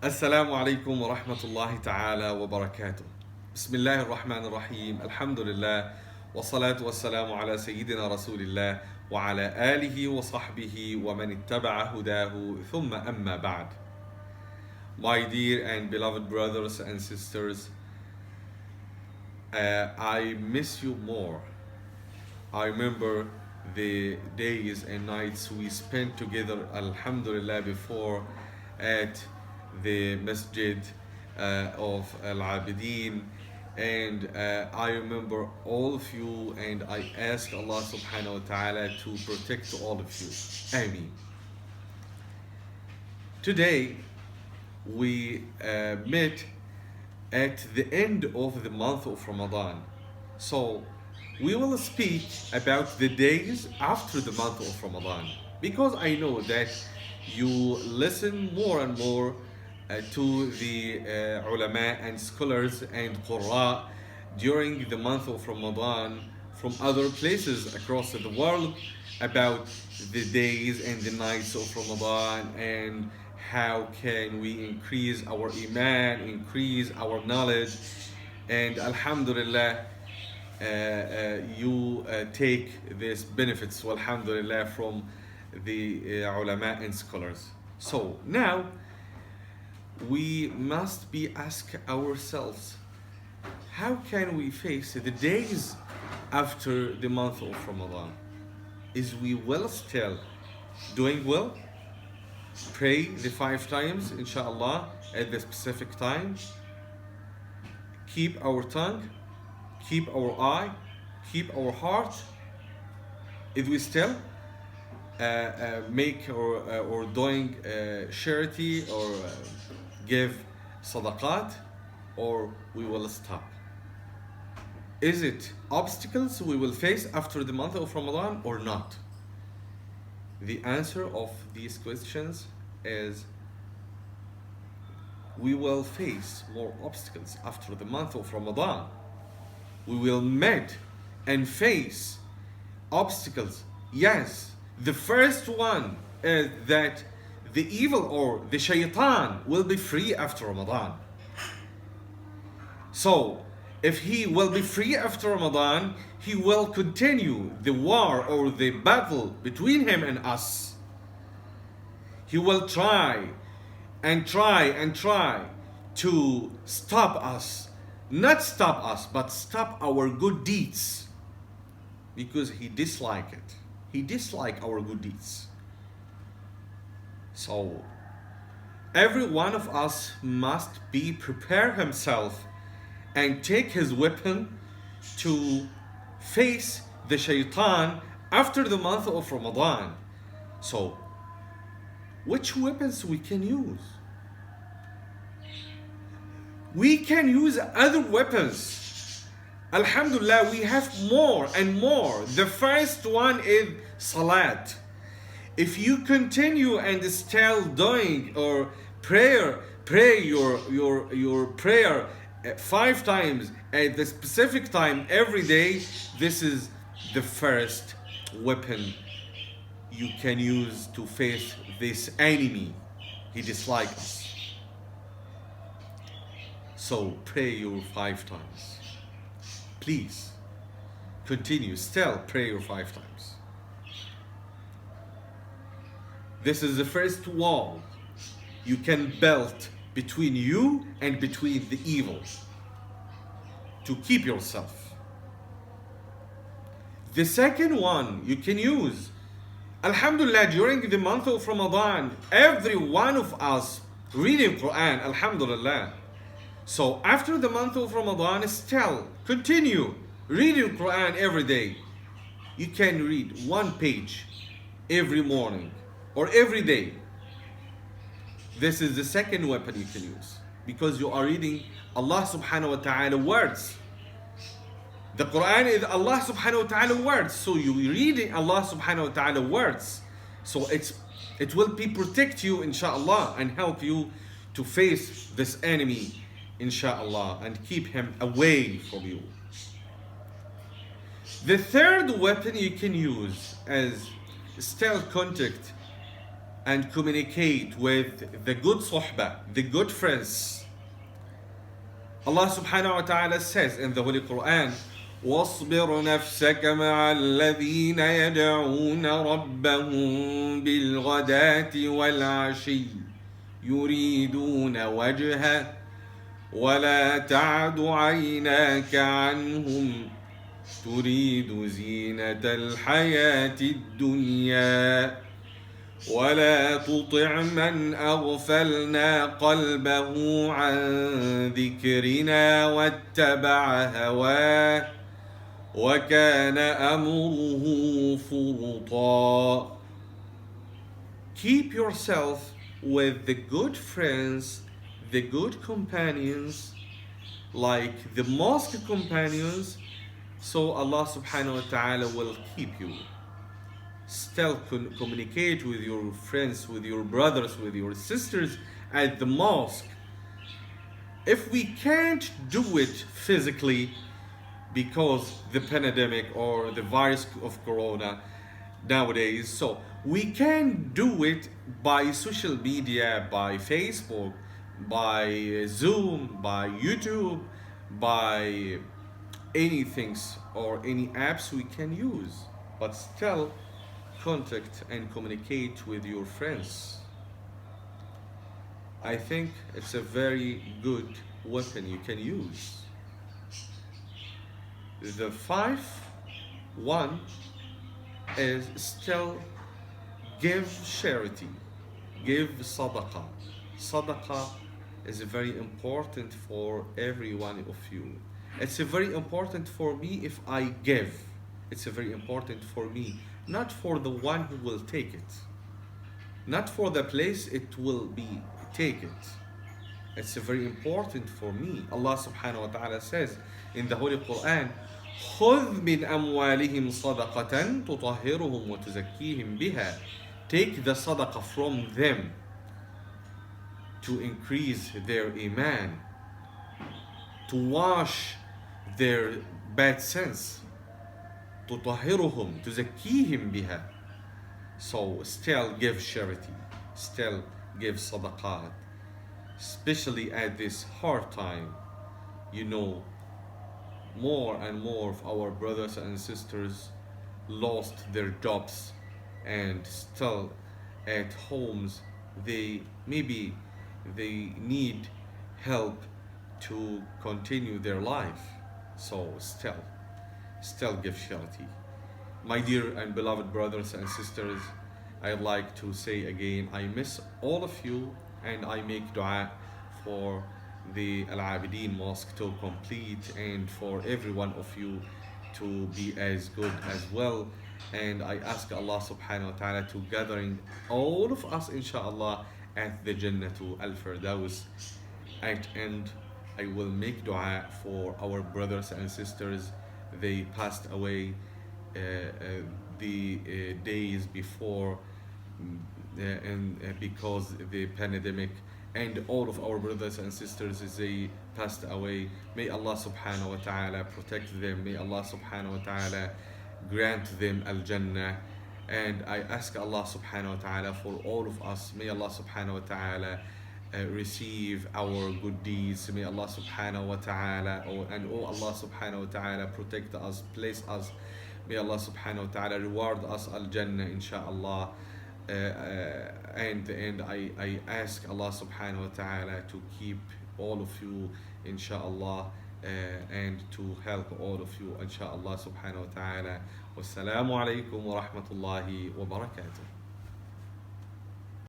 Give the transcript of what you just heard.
السلام عليكم ورحمة الله تعالى وبركاته. بسم الله الرحمن الرحيم. الحمد لله والصلاة والسلام على سيدنا رسول الله وعلى آله وصحبه ومن اتبع هداه ثم أما بعد. My dear and beloved brothers and sisters, I miss you more. I remember the days and nights we spent together, alhamdulillah, before at the Masjid of Al Abidin, and I remember all of you, and I ask Allah subhanahu wa ta'ala to protect all of you. Ameen. Today we met at the end of the month of Ramadan, so we will speak about the days after the month of Ramadan, because I know that you listen more and more to the ulama and scholars and qurra during the month of Ramadan from other places across the world about the days and the nights of Ramadan and how can we increase our iman, increase our knowledge, and alhamdulillah you take these benefits, alhamdulillah, from the ulama and scholars. So now we must be ask ourselves, how can we face the days after the month of Ramadan? Is we well still doing well? Pray the 5 times, inshallah, at the specific time. Keep our tongue, keep our eye, keep our heart. If we still make or doing charity or give sadaqat, or we will stop? Is it obstacles we will face after the month of Ramadan or not? The answer of these questions is we will face more obstacles after the month of Ramadan. We will meet and face obstacles. Yes, the first one is that the evil or the shaitan will be free after Ramadan. So, if he will be free after Ramadan, he will continue the war or the battle between him and us. He will try and try and try to stop us. Not stop us, but stop our good deeds. Because he dislikes it. He dislikes our good deeds. So, every one of us must be prepare himself and take his weapon to face the shaitan after the month of Ramadan. So, which weapons we can use? We can use other weapons. Alhamdulillah, we have more and more. The first one is salat. If you continue and still doing or pray your prayer 5 times at the specific time every day, this is the first weapon you can use to face this enemy. He dislikes us. So pray your 5 times. Please continue, still pray your 5 times. This is the first wall you can build between you and between the evil to keep yourself. The second one you can use, alhamdulillah, during the month of Ramadan, every one of us reading Quran, alhamdulillah. So after the month of Ramadan, still continue reading Quran every day. You can read 1 page every morning or every day. This is the second weapon you can use, because you are reading Allah subhanahu wa ta'ala words. The Quran is Allah subhanahu wa ta'ala words, so you reading Allah subhanahu wa ta'ala words. So it will be protect you, inshallah, and help you to face this enemy, inshallah, and keep him away from you. The third weapon you can use as still contact and communicate with the good suhbah, the good friends. Allah subhanahu wa ta'ala says in the Holy Quran, واصبر نفسك مع الذين يدعون ربهم بالغداة والعشي يريدون وجهه ولا تعد عيناك عنهم تريد زينة الحياة الدنيا ولا تطع من أغفلنا قلبه عن ذكرنا واتبع هواه وكان أمره فرطا. Keep yourself with the good friends, the good companions, like the mosque companions, so Allah subhanahu wa ta'ala will keep you. Still communicate with your friends, with your brothers, with your sisters at the mosque. If we can't do it physically because the pandemic or the virus of corona nowadays, so we can do it by social media, by Facebook, by Zoom, by YouTube, by anything or any apps we can use, but still contact and communicate with your friends. I think it's a very good weapon you can use. The one is still give charity, give sadaqah. Sadaqah is very important for every one of you. It's very important for me if I give. It's very important for me, not for the one who will take it, not for the place it will be taken. It's very important for me. Allah subhanahu wa ta'ala says in the Holy Quran, خُذْ مِنْ أَمْوَالِهِمْ صَدَقَةً تُطَهِّرُهُمْ وَتُزَكِّيهِمْ بِهَا. Take the sadaqah from them to increase their iman, to wash their bad sins. تُطَهِّرُهُمْ تُزَكِّيهِمْ بِهَا. So still give charity, still give sadaqat, especially at this hard time. You know, more and more of our brothers and sisters lost their jobs and still at homes they need help to continue their life. So still give charity. My dear and beloved brothers and sisters, I'd like to say again, I miss all of you and I make dua for the Al Abidin Mosque to complete and for every one of you to be as good as well. And I ask Allah subhanahu wa ta'ala to gathering all of us inshallah at the Jannatu Al Firdaus. At end, I will make dua for our brothers and sisters. They passed away the days before and because the pandemic, and all of our brothers and sisters they passed away. May Allah subhanahu wa ta'ala protect them. May Allah subhanahu wa ta'ala grant them al-Jannah. And I ask Allah subhanahu wa ta'ala for all of us. May Allah subhanahu wa ta'ala receive our good deeds. May Allah subhanahu wa ta'ala and Allah subhanahu wa ta'ala protect us, bless us. May Allah subhanahu wa ta'ala reward us al-Jannah inshallah. And I ask Allah subhanahu wa ta'ala to keep all of you inshallah and to help all of you inshallah subhanahu wa ta'ala. Wassalamu alaikum wa rahmatullahi wa barakatuh.